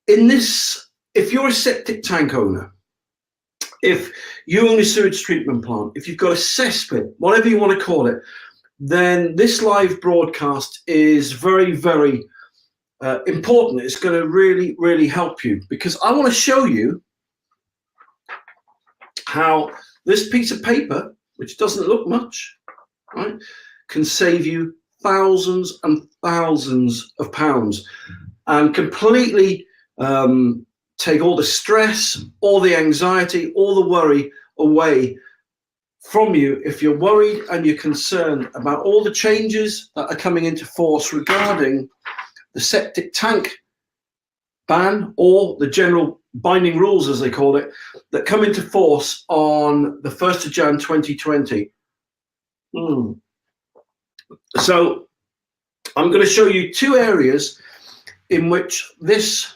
in this, if you're a septic tank owner, if you own a sewage treatment plant, if you've got a cesspit, whatever you want to call it, then this live broadcast is very, very important. It's going to really, really help you, because I want to show you how this piece of paper, which doesn't look much, right, can save you thousands and thousands of pounds and completely take all the stress, all the anxiety, all the worry away from you if you're worried and you're concerned about all the changes that are coming into force regarding the septic tank ban, or the general binding rules, as they call it, that come into force on the 1st of Jan 2020. So I'm going to show you two areas in which this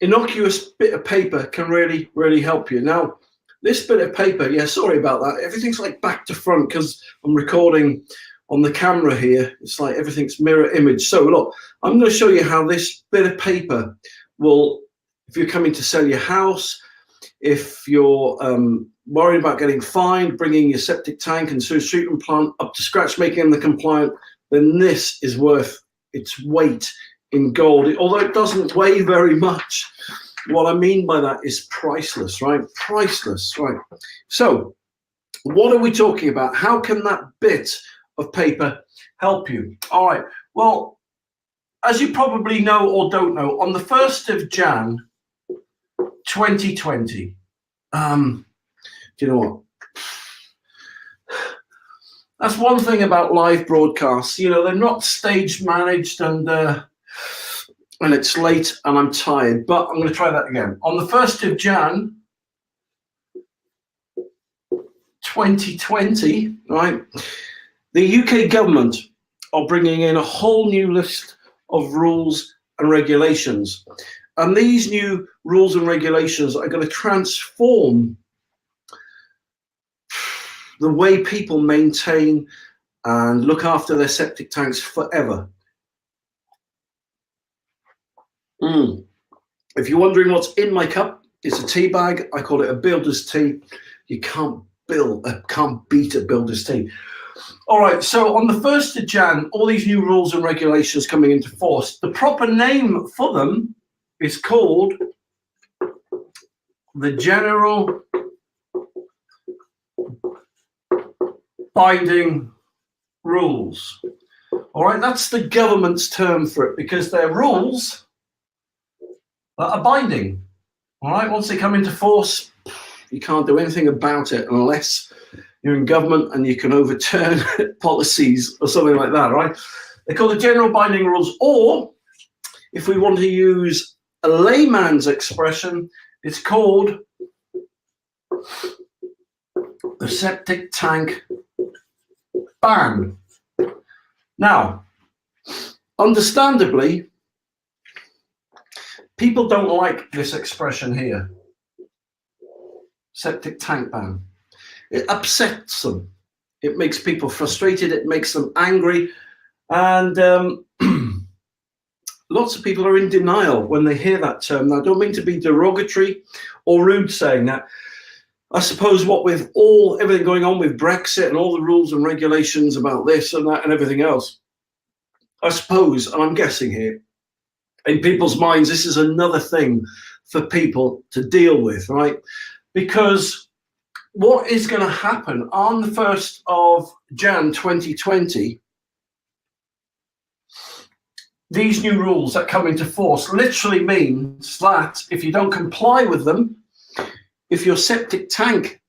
innocuous bit of paper can really, really help you. Now, this bit of paper, yeah, sorry about that. Everything's like back to front because I'm recording on the camera here. It's like everything's mirror image. So look, I'm going to show you how this bit of paper will, if you're coming to sell your house, if you're worried about getting fined, bringing your septic tank and sewage treatment plant up to scratch, making them compliant, then this is worth its weight in gold. Although it doesn't weigh very much, what I mean by that is priceless, right? Priceless, right? So what are we talking about? How can that bit of paper help you? All right, well, as you probably know or don't know, on the 1st of Jan 2020, do you know what? That's one thing about live broadcasts. You know, they're not stage managed, and it's late and I'm tired, but I'm going to try that again. On the 1st of Jan 2020, right, the UK government are bringing in a whole new list of rules and regulations. And these new rules and regulations are going to transform the way people maintain and look after their septic tanks forever. If you're wondering what's in my cup, it's a tea bag. I call it a builder's tea. You can't beat a builder's tea. All right, so on the 1st of Jan, all these new rules and regulations coming into force. The proper name for them is called the General Binding Rules. All right, that's the government's term for it, because they're rules that are binding. All right, once they come into force, you can't do anything about it unless you're in government and you can overturn policies or something like that, right? They're called the General Binding Rules, or if we want to use a layman's expression, it's called the Septic Tank Ban. Now, understandably, people don't like this expression here, septic tank ban. It upsets them. It makes people frustrated. It makes them angry. And lots of people are in denial when they hear that term. Now, I don't mean to be derogatory or rude saying that. I suppose what with everything going on with Brexit and all the rules and regulations about this and that and everything else, I suppose, and I'm guessing here, in people's minds, this is another thing for people to deal with, right? Because what is going to happen on the 1st of Jan 2020, these new rules that come into force literally means that if you don't comply with them, if your septic tank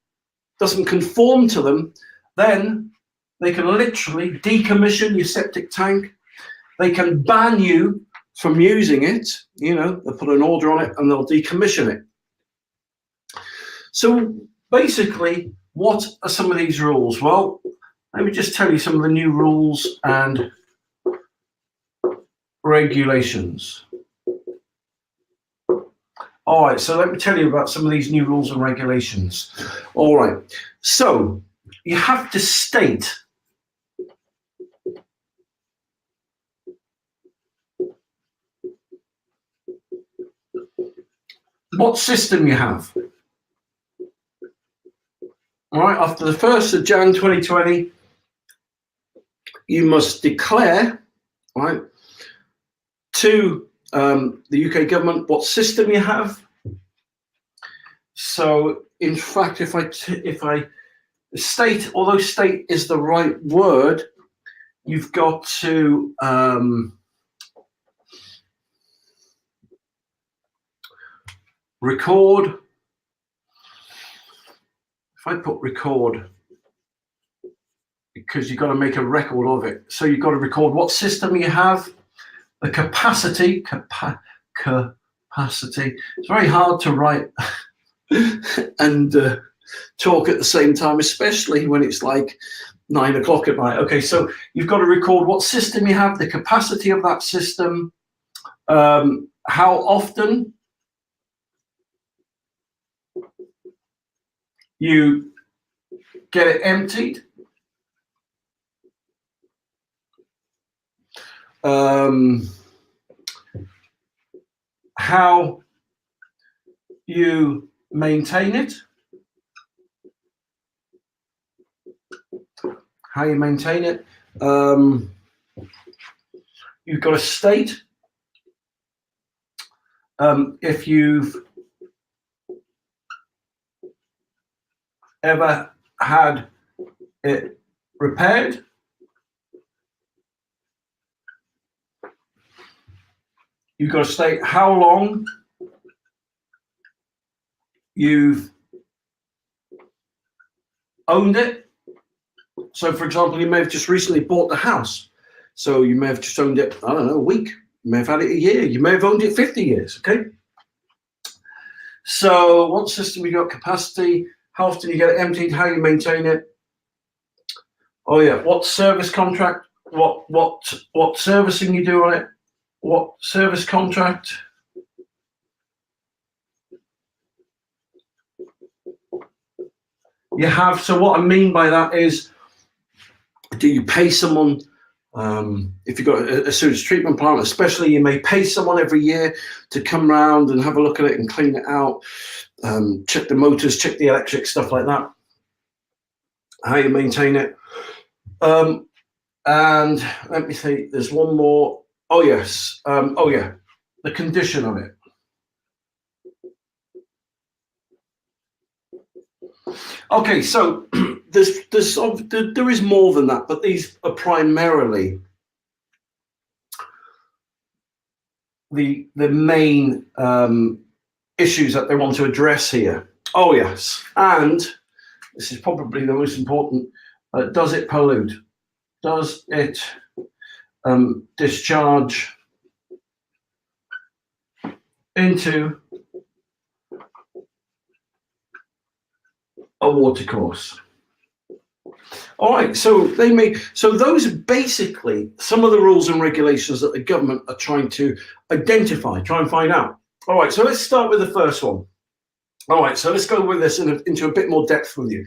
doesn't conform to them, then they can literally decommission your septic tank. They can ban you from using it. You know, they'll put an order on it and they'll decommission it. So basically, what are some of these rules? Well, let me just tell you some of the new rules and regulations. All right, so let me tell you about some of these new rules and regulations. All right, so you have to state what system you have. All right, after the 1st of Jan 2020, you must declare, right, to the UK government what system you have. So, in fact, if I state, although state is the right word, you've got to record. If I put record, because you've got to make a record of it. So you've got to record what system you have, the capacity. Capacity. It's very hard to write and talk at the same time, especially when it's like 9 o'clock at night. Okay, so you've got to record what system you have, the capacity of that system, how often you get it emptied, how you maintain it, you've got to state if you've ever had it repaired, you've got to state how long you've owned it. So, for example, you may have just recently bought the house. So you may have just owned it, I don't know, a week. You may have had it a year. You may have owned it 50 years, okay? So what system you got, capacity, how often you get it emptied, how you maintain it. Oh yeah, what service contract, what servicing you do on it, what service contract. You have, so what I mean by that is, do you pay someone, if you've got a sewage treatment plant especially, you may pay someone every year to come round and have a look at it and clean it out, check the motors, check the electric, stuff like that, how you maintain it. And let me see, there's one more. Oh yes, oh yeah, the condition of it. Okay, so there is more than that, but these are primarily the main issues that they want to address here. Oh yes, and this is probably the most important. Does it pollute? Does it discharge into a watercourse? All right, so those are basically some of the rules and regulations that the government are trying to identify, try and find out. All right, so let's start with the first one. All right, so let's go with this into a bit more depth with you.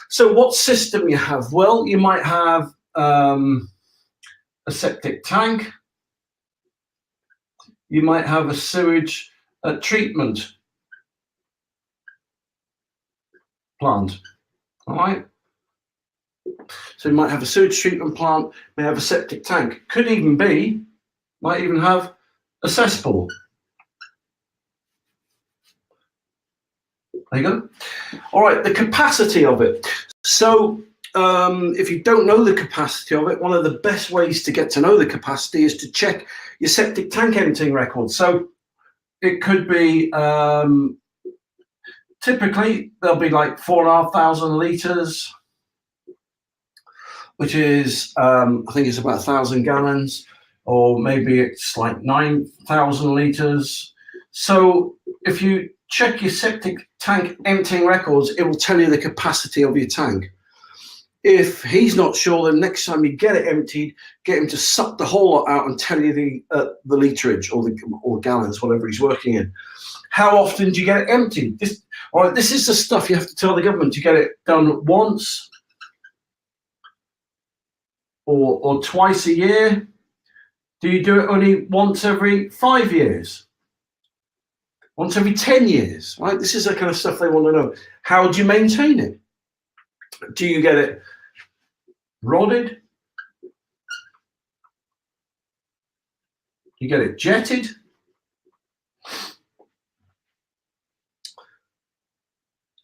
So what system you have? Well, you might have a septic tank. You might have a sewage treatment plant. All right. So you might have a sewage treatment plant, may have a septic tank. Could even be, might even have a cesspool. There you go. All right, the capacity of it. So if you don't know the capacity of it, one of the best ways to get to know the capacity is to check your septic tank emptying record. So it could be, typically there'll be like 4,500 litres, which is, I think it's about 1,000 gallons, or maybe it's like 9,000 litres. So if you check your septic tank emptying records, it will tell you the capacity of your tank. If he's not sure, then next time you get it emptied, get him to suck the whole lot out and tell you the literage or gallons, whatever he's working in. How often do you get it emptied? This is the stuff you have to tell the government. You get it done once or twice a year. Do you do it only once every 5 years? once every 10 years, right? This is the kind of stuff they want to know. How do you maintain it? Do you get it rodded? You get it jetted?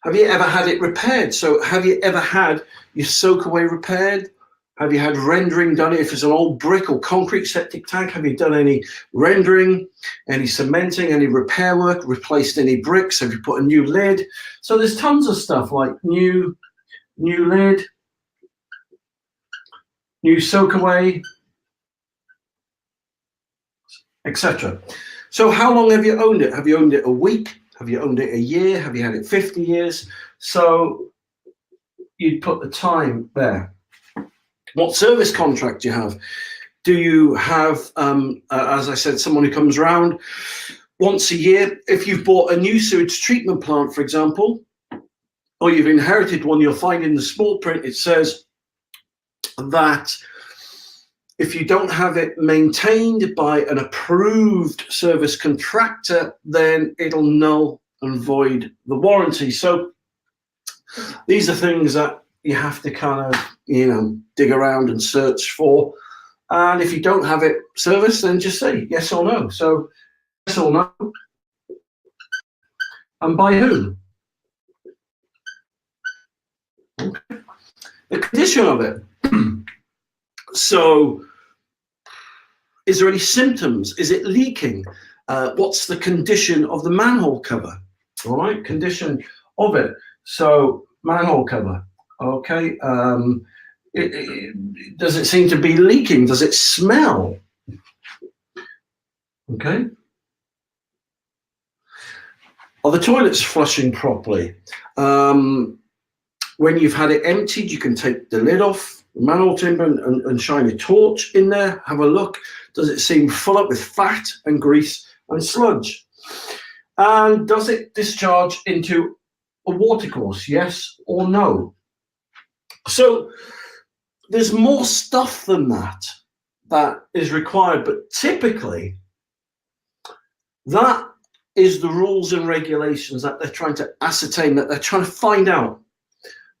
Have you ever had it repaired? So have you ever had your soakaway repaired? Have you had rendering done? If it's an old brick or concrete septic tank, have you done any rendering, any cementing, any repair work, replaced any bricks? Have you put a new lid? So there's tons of stuff like new lid, new soakaway, etc. So how long have you owned it? Have you owned it a week? Have you owned it a year? Have you had it 50 years? So you'd put the time there. What service contract do you have? Do you have, as I said, someone who comes around once a year? If you've bought a new sewage treatment plant, for example, or you've inherited one, you'll find in the small print it says that if you don't have it maintained by an approved service contractor, then it'll null and void the warranty. So these are things that you have to kind of, dig around and search for. And if you don't have it serviced, then just say yes or no. So yes or no, and by whom? Okay. The condition of it. So is there any symptoms? Is it leaking? What's the condition of the manhole cover? All right, condition of it. So manhole cover. Okay. Does it seem to be leaking? Does it smell? Okay. Are the toilets flushing properly? When you've had it emptied, you can take the lid off the manhole timber and shine a torch in there. Have a look. Does it seem full up with fat and grease and sludge? And does it discharge into a watercourse? Yes or no? So there's more stuff than that is required, but typically that is the rules and regulations that they're trying to ascertain, that they're trying to find out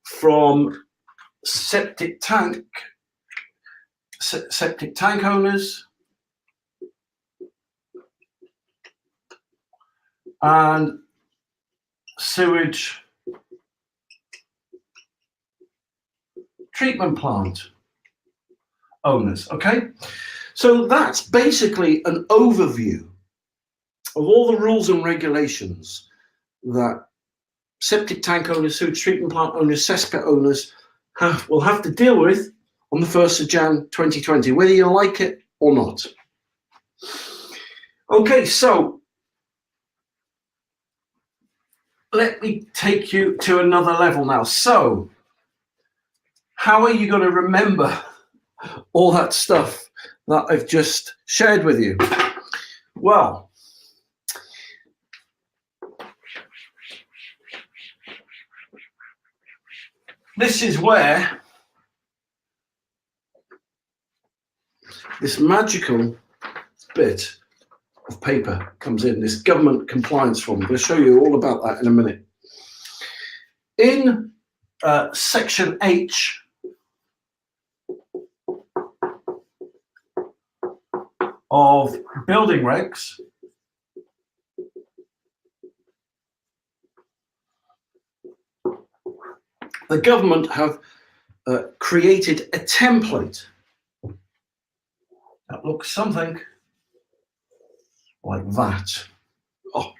from septic tank owners and sewage treatment plant owners. Okay, so that's basically an overview of all the rules and regulations that septic tank owners, sewage treatment plant owners, cesspit owners will have to deal with on the 1st of Jan 2020, whether you like it or not. Okay, so let me take you to another level now. So how are you going to remember all that stuff that I've just shared with you? Well, this is where this magical bit of paper comes in, this government compliance form. I'm going to show you all about that in a minute. In section H of building regs, the government have created a template that looks something like that. Oh,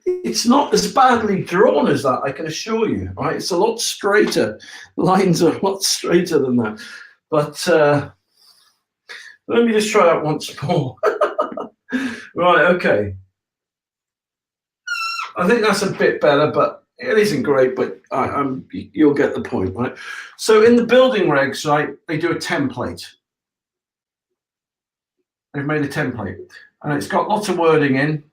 it's not as badly drawn as that, I can assure you. Right? It's a lot straighter. Lines are a lot straighter than that. But let me just try that once more. Right, okay. I think that's a bit better, but it isn't great, but you'll get the point, right? So in the building regs, right, they do a template. They've made a template, and it's got lots of wording in.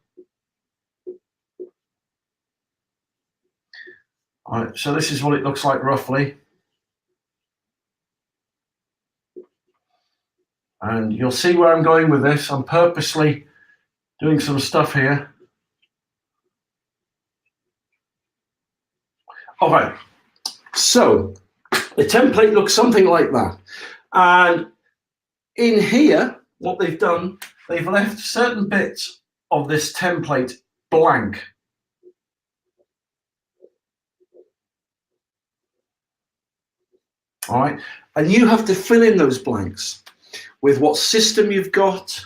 All right, so this is what it looks like roughly. And you'll see where I'm going with this. I'm purposely doing some stuff here Okay, so the template looks something like that. And in here, what they've done, they've left certain bits of this template blank. All right, and you have to fill in those blanks with what system you've got,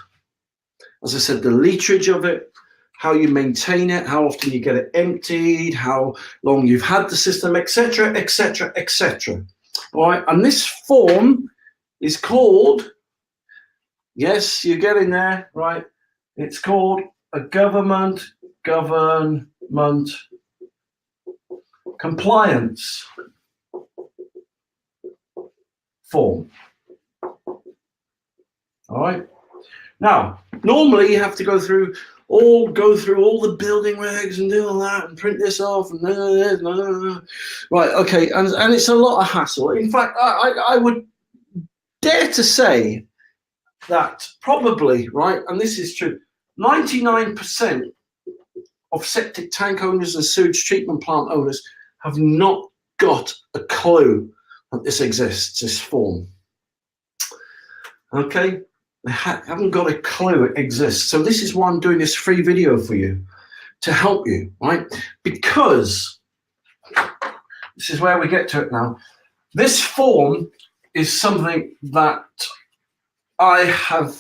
as I said, the literage of it, how you maintain it, how often you get it emptied, how long you've had the system, etc., etc., etc. All right, and this form is called, yes, you're getting there, right? It's called a government compliance form. All right. Now, normally you have to go through all the building regs and do all that and print this off and right. Okay, and it's a lot of hassle. In fact, I would dare to say that probably, right, and this is true, 99% of septic tank owners and sewage treatment plant owners have not got a clue that this exists, this form. Okay, they haven't got a clue it exists. So this is why I'm doing this free video for you, to help you, right? Because this is where we get to it now. This form is something that I have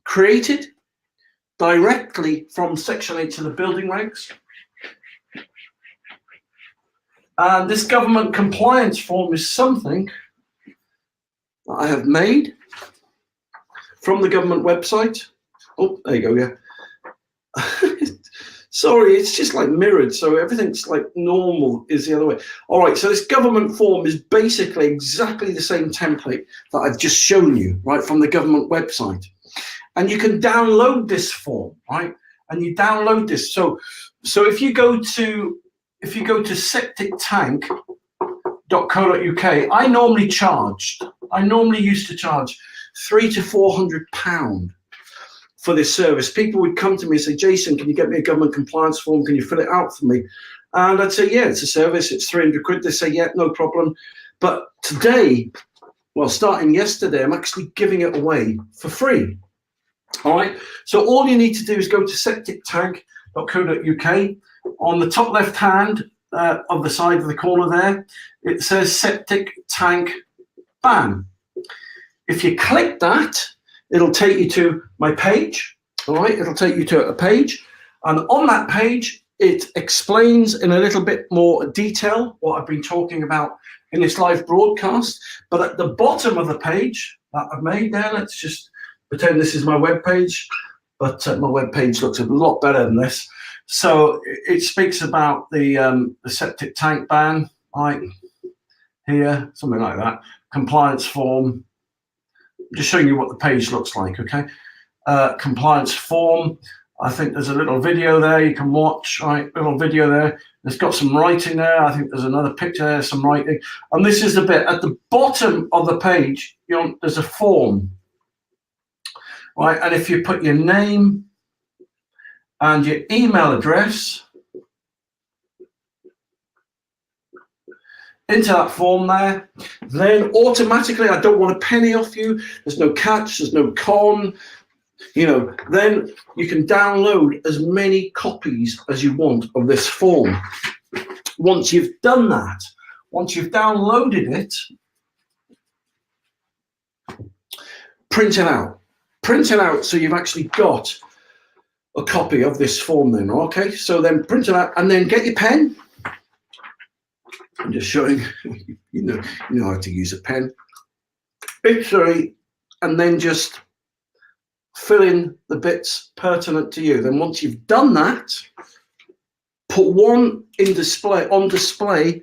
created directly from Section 8 to the building regs. And this government compliance form is something that I have made from the government website. Oh, there you go, yeah. Sorry, it's just like mirrored, so everything's like normal is the other way. All right, so this government form is basically exactly the same template that I've just shown you, right, from the government website. And you can download this form, right? And you download this. So if you go to septictank.co.uk, I normally used to charge £300 to £400 for this service. People would come to me and say, Jason, can you get me a government compliance form? Can you fill it out for me? And I'd say, yeah, it's a service. It's 300 quid. They say, yeah, no problem. But today, well, starting yesterday, I'm actually giving it away for free. All right. So all you need to do is go to septictank.co.uk. On the top left hand of the side of the corner there, it says septic tank ban. If you click that, it'll take you to my page. All right, it'll take you to a page, and on that page, it explains in a little bit more detail what I've been talking about in this live broadcast. But at the bottom of the page that I've made there, let's just pretend this is my web page, but my web page looks a lot better than this. So it speaks about the septic tank ban, right here, something like that, compliance form. Just showing you what the page looks like, okay? Compliance form. I think there's a little video there you can watch, right? Little video there. It's got some writing there. I think there's another picture there, some writing. And this is the bit at the bottom of the page. You know, there's a form, right? And if you put your name and your email address into that form there, then automatically, I don't want a penny off you. There's no catch, there's no con, you know, then you can download as many copies as you want of this form. Once you've done that, once you've downloaded it, print it out. Print it out so you've actually got a copy of this form then, okay? So then print it out and then get your pen. I'm just showing, you know how to use a pen. Sorry, and then just fill in the bits pertinent to you. Then once you've done that, put one on display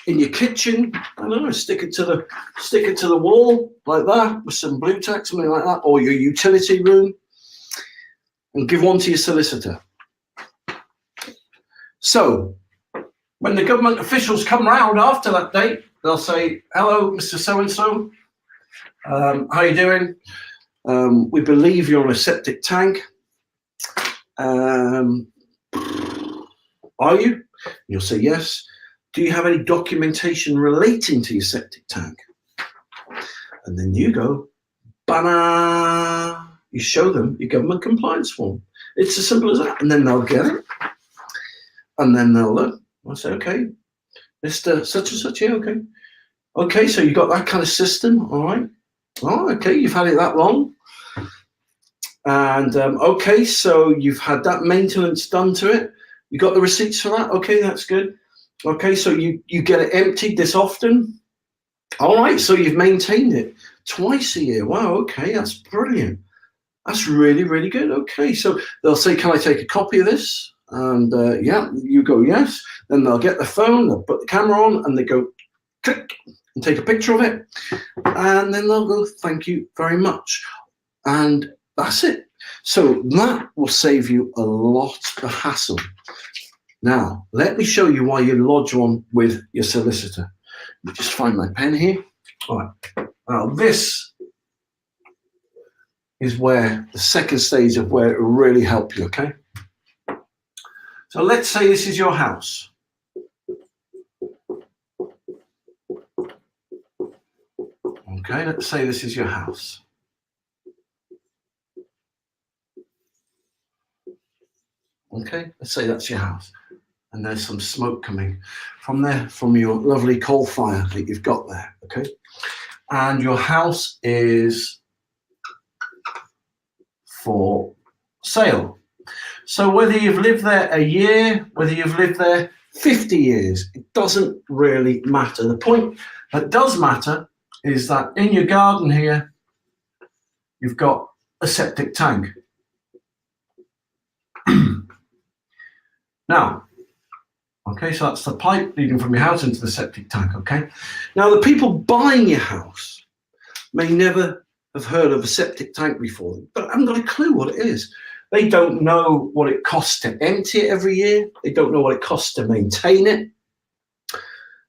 in your kitchen. I don't know, stick it to the wall like that with some blue tack, something like that, or your utility room, and give one to your solicitor. So when the government officials come round after that date, they'll say, hello, Mr. So-and-so, how you doing? We believe you're on a septic tank. Are you? You'll say yes. Do you have any documentation relating to your septic tank? And then you go, ba-da! You show them your government compliance form. It's as simple as that. And then they'll get it. And then they'll look. I'll say, okay, Mr. Such and such, yeah, okay. Okay, so you got that kind of system, all right. Oh, okay, you've had it that long. And okay, so you've had that maintenance done to it. You got the receipts for that? Okay, that's good. Okay, so you get it emptied this often? All right, so you've maintained it twice a year. Wow, okay, that's brilliant. That's really, really good. Okay, so they'll say, can I take a copy of this? And yeah, you go, yes. Then they'll get the phone, they'll put the camera on, and they go, click, and take a picture of it. And then they'll go, thank you very much. And that's it. So that will save you a lot of hassle. Now, let me show you why you lodge one with your solicitor. Let me just find my pen here. All right. Now, this is where the second stage of where it will really help you, okay? So let's say this is your house. Okay, let's say this is your house. Okay, let's say that's your house. And there's some smoke coming from there, from your lovely coal fire that you've got there, okay? And your house is for sale. So whether you've lived there a year, whether you've lived there 50 years, it doesn't really matter. The point that does matter is that in your garden here, you've got a septic tank. Now, okay, so that's the pipe leading from your house into the septic tank, okay? Now, the people buying your house may never have heard of a septic tank before, but haven't got a clue what it is. They don't know what it costs to empty it every year. They don't know what it costs to maintain it.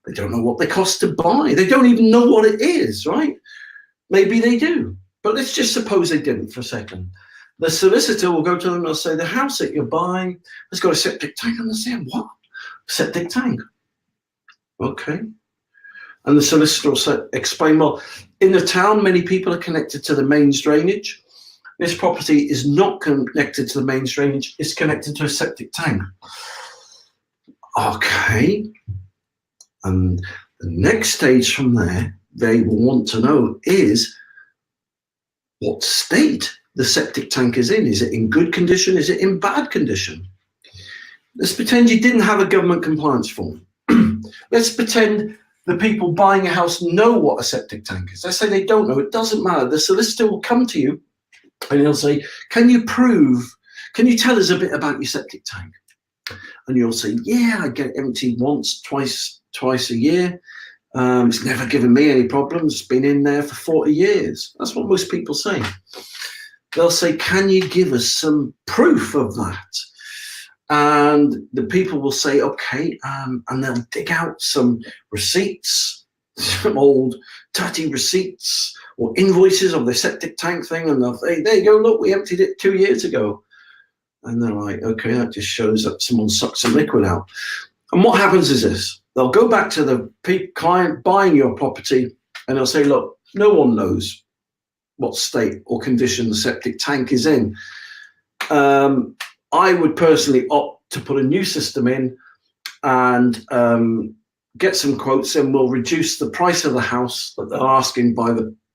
They don't know what they cost to buy. They don't even know what it is, right? Maybe they do, but let's just suppose they didn't for a second. The solicitor will go to them and they'll say, the house that you're buying has got a septic tank. And they'll say, what? Septic tank? Okay. And the solicitor will explain, well, in the town, many people are connected to the mains drainage. This property is not connected to the mains drainage. It's connected to a septic tank. Okay. And the next stage from there, they will want to know is what state the septic tank is in. Is it in good condition? Is it in bad condition? Let's pretend you didn't have a government compliance form. Let's pretend the people buying a house know what a septic tank is. Let's say they don't know. It doesn't matter. The solicitor will come to you and he'll say, can you tell us a bit about your septic tank? And you'll say, yeah, I get it emptied once, twice a year. It's never given me any problems. It's been in there for 40 years. That's what most people say. They'll say, can you give us some proof of that? And the people will say, okay, and they'll dig out some receipts, some old tatty receipts or invoices of the septic tank thing, and they'll say, there you go, look, we emptied it 2 years ago. And they're like, okay, that just shows that someone sucked some liquid out. And what happens is this, they'll go back to the client buying your property and they'll say, look, no one knows what state or condition the septic tank is in. I would personally opt to put a new system in and get some quotes, and we'll reduce the price of the house that they're asking by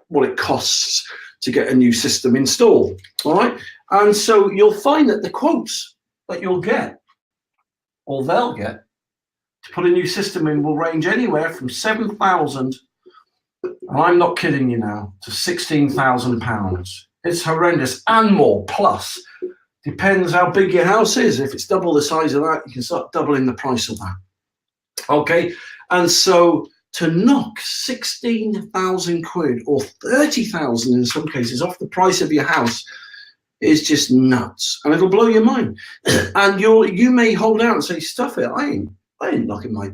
what it costs to get a new system installed. All right. And so you'll find that the quotes that you'll get, or they'll get, to put a new system in will range anywhere from £7,000, and I'm not kidding you now, to £16,000. It's horrendous, and more, plus. Depends how big your house is. If it's double the size of that, you can start doubling the price of that. Okay, and so to knock 16,000 quid or 30,000 in some cases off the price of your house is just nuts, and it'll blow your mind. And you may hold out and say, stuff it, I ain't knocking my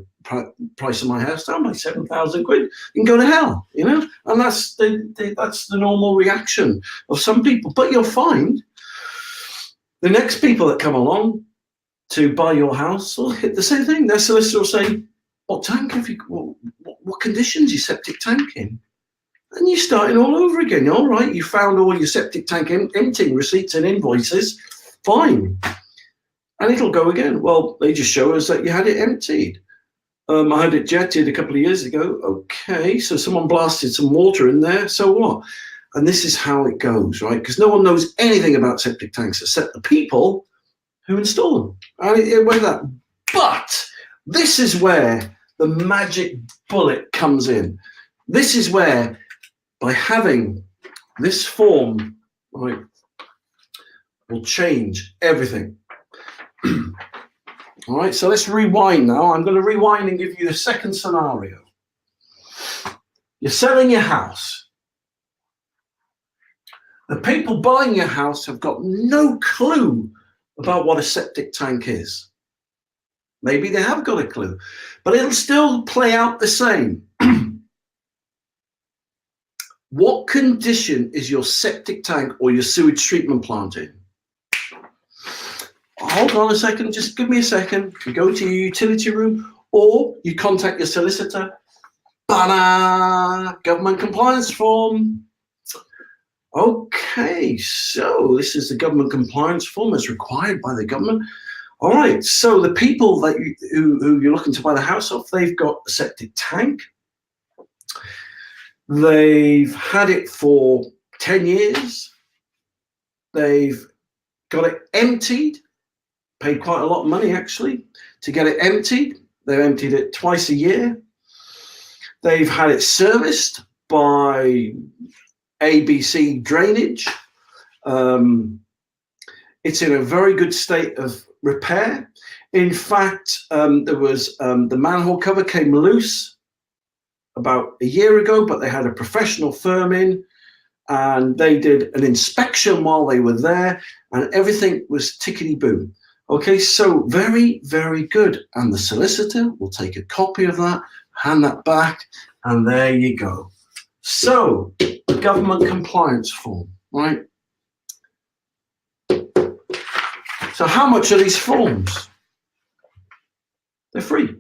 price of my house down by 7,000 quid. You can go to hell, you know. And that's the normal reaction of some people. But you'll find the next people that come along to buy your house will hit the same thing. Their solicitor will say, what tank have you, what conditions your septic tank in? And you're starting all over again. All right, you found all your septic tank emptying receipts and invoices, fine. And it'll go again. Well, they just show us that you had it emptied. I had it jetted a couple of years ago. Okay, so someone blasted some water in there, so what? And this is how it goes, right? Because no one knows anything about septic tanks except the people who install them. And it went that. But this is where the magic bullet comes in. This is where, by having this form, right, will change everything. All right, so let's rewind now. I'm going to rewind and give you the second scenario. You're selling your house. The people buying your house have got no clue about what a septic tank is. Maybe they have got a clue, but it'll still play out the same. What condition is your septic tank or your sewage treatment plant in? Hold on a second, just give me a second. You go to your utility room or you contact your solicitor. Banana, government compliance form. Okay, so this is the government compliance form as required by the government. All right, so the people that who you're looking to buy the house off, they've got a septic tank. They've had it for 10 years. They've got it emptied, paid quite a lot of money actually to get it emptied. They've emptied it twice a year. They've had it serviced by ABC drainage. It's in a very good state of repair. In fact, there was the manhole cover came loose about a year ago, but they had a professional firm in and they did an inspection while they were there and everything was tickety-boom. Okay, so very, very good. And the solicitor will take a copy of that, hand that back, and there you go. So, the government compliance form, right? So how much are these forms? They're free.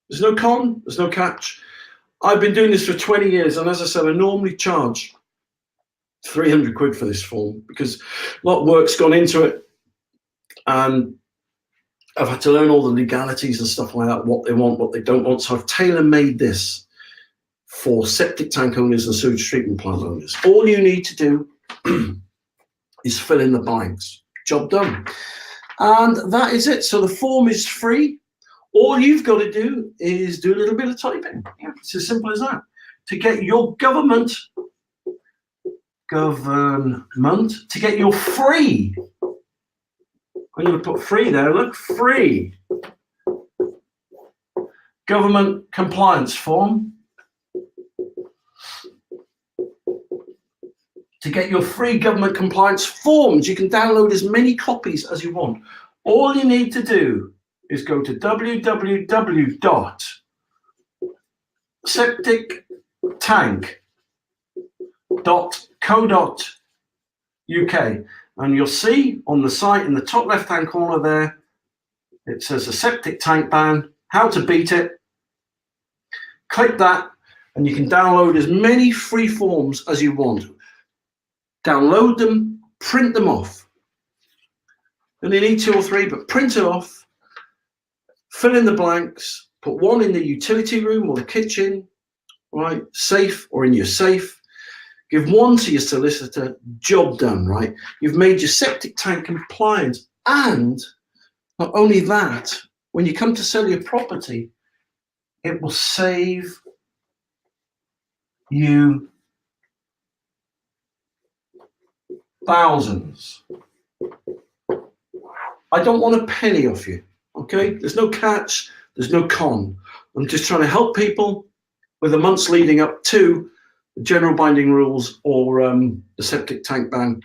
There's no con, there's no catch. I've been doing this for 20 years, and as I said, I normally charge 300 quid for this form because a lot of work's gone into it, and I've had to learn all the legalities and stuff like that, what they want, what they don't want. So I've tailor-made this for septic tank owners and sewage treatment plant owners. All you need to do is fill in the blanks. Job done. And that is it. So the form is free. All you've got to do is do a little bit of typing. Yeah, it's as simple as that. To get your government, to get your free, I'm going to put free there, look, free government compliance form. To get your free government compliance forms, you can download as many copies as you want. All you need to do is go to www.septictank.co.uk and you'll see on the site in the top left hand corner there, it says a septic tank ban, how to beat it. Click that and you can download as many free forms as you want. Download them, print them off. You only need 2 or 3, but print it off, fill in the blanks, put one in the utility room or the kitchen, right? Safe or in your safe. Give one to your solicitor, job done, right? You've made your septic tank compliant. And not only that, when you come to sell your property, it will save you thousands. I don't want a penny off you, okay? There's no catch, there's no con. I'm just trying to help people with the months leading up to the general binding rules or the septic tank ban,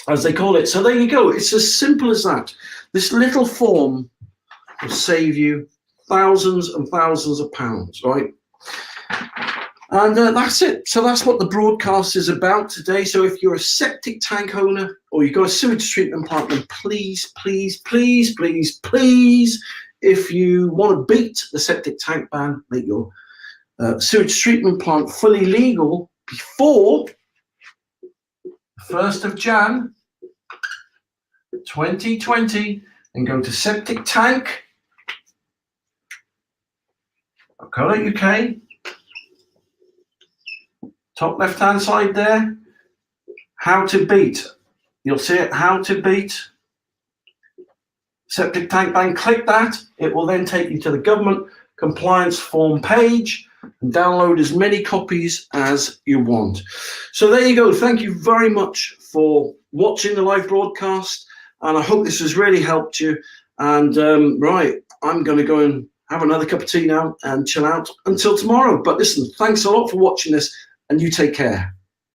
as they call it. So there you go. It's as simple as that. This little form will save you thousands and thousands of pounds, right? And that's it. So that's what the broadcast is about today. So if you're a septic tank owner or you've got a sewage treatment plant, then please, please, please, please, please, if you want to beat the septic tank ban, make your sewage treatment plant fully legal before the 1st of Jan 2020, and go to septictank.co.uk. Top left-hand side there, how to beat. You'll see it, how to beat septic tank ban. Click that. It will then take you to the government compliance form page and download as many copies as you want. So there you go. Thank you very much for watching the live broadcast, and I hope this has really helped you. And right, I'm going to go and have another cup of tea now and chill out until tomorrow. But listen, thanks a lot for watching this, and you take care.